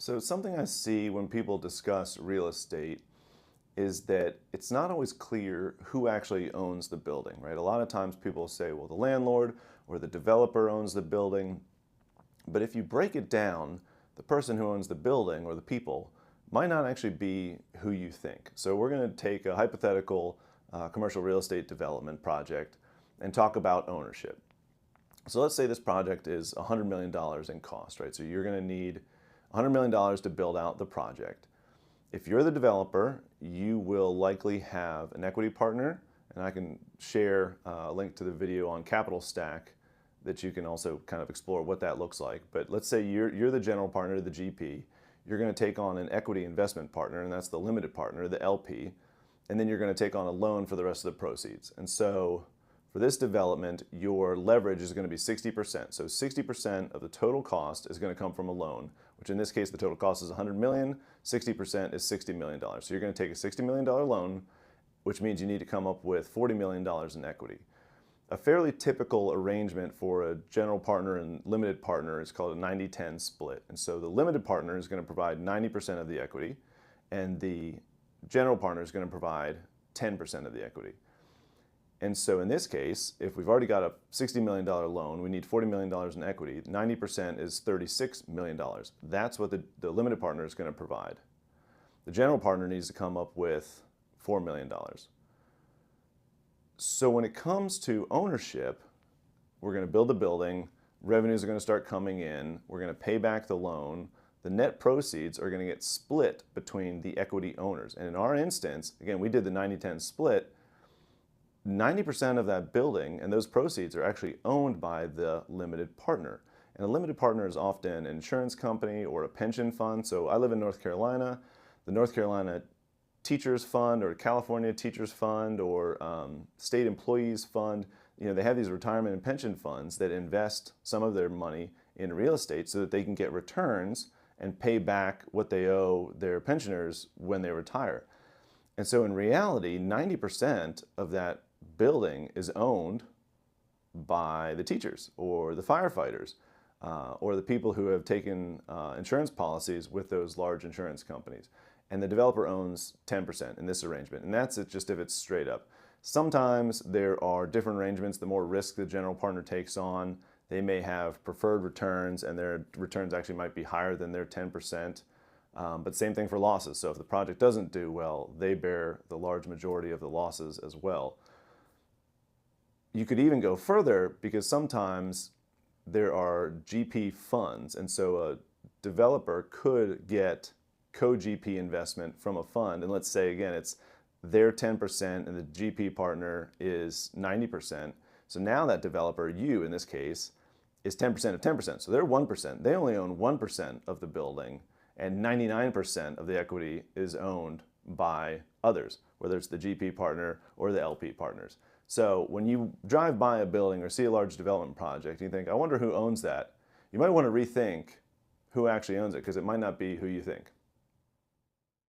So something I see when people discuss real estate is that it's not always clear who actually owns the building, right? A lot of times people say, well, the landlord or the developer owns the building. But if you break it down, the person who owns the building or the people might not actually be who you think. So we're going to take a hypothetical commercial real estate development project and talk about ownership. So let's say this project is $100 million in cost, right? So you're going to need $100 million to build out the project. If you're the developer, you will likely have an equity partner, and I can share a link to the video on Capital Stack that you can also kind of explore what that looks like. But let's say you're the general partner, the GP. You're going to take on an equity investment partner, and that's the limited partner, the LP, and then you're going to take on a loan for the rest of the proceeds. And so for this development, your leverage is going to be 60%. So 60% of the total cost is going to come from a loan, which in this case, the total cost is $100 million, 60% is $60 million. So you're going to take a $60 million loan, which means you need to come up with $40 million in equity. A fairly typical arrangement for a general partner and limited partner is called a 90-10 split. And so the limited partner is going to provide 90% of the equity, and the general partner is going to provide 10% of the equity. And so in this case, if we've already got a $60 million loan, we need $40 million in equity, 90% is $36 million. That's what the limited partner is going to provide. The general partner needs to come up with $4 million. So when it comes to ownership, we're going to build the building, revenues are going to start coming in, we're going to pay back the loan, the net proceeds are going to get split between the equity owners. And in our instance, again, we did the 90-10 split, 90% of that building and those proceeds are actually owned by the limited partner. And a limited partner is often an insurance company or a pension fund. So I live in North Carolina. The North Carolina Teachers Fund or California Teachers Fund or State Employees Fund, they have these retirement and pension funds that invest some of their money in real estate so that they can get returns and pay back what they owe their pensioners when they retire. And so in reality, 90% of that building is owned by the teachers or the firefighters or the people who have taken insurance policies with those large insurance companies. And the developer owns 10% in this arrangement. And that's it, just if it's straight up. Sometimes there are different arrangements. The more risk the general partner takes on, they may have preferred returns, and their returns actually might be higher than their 10%. But same thing for losses. So if the project doesn't do well, they bear the large majority of the losses as well. You could even go further because sometimes there are GP funds. And so a developer could get co-GP investment from a fund. And let's say, again, it's their 10% and the GP partner is 90%. So now that developer, you in this case, is 10% of 10%. So they're 1%. They only own 1% of the building, and 99% of the equity is owned by others, whether it's the GP partner or the LP partners. So when you drive by a building or see a large development project, you think, I wonder who owns that. You might want to rethink who actually owns it, because it might not be who you think.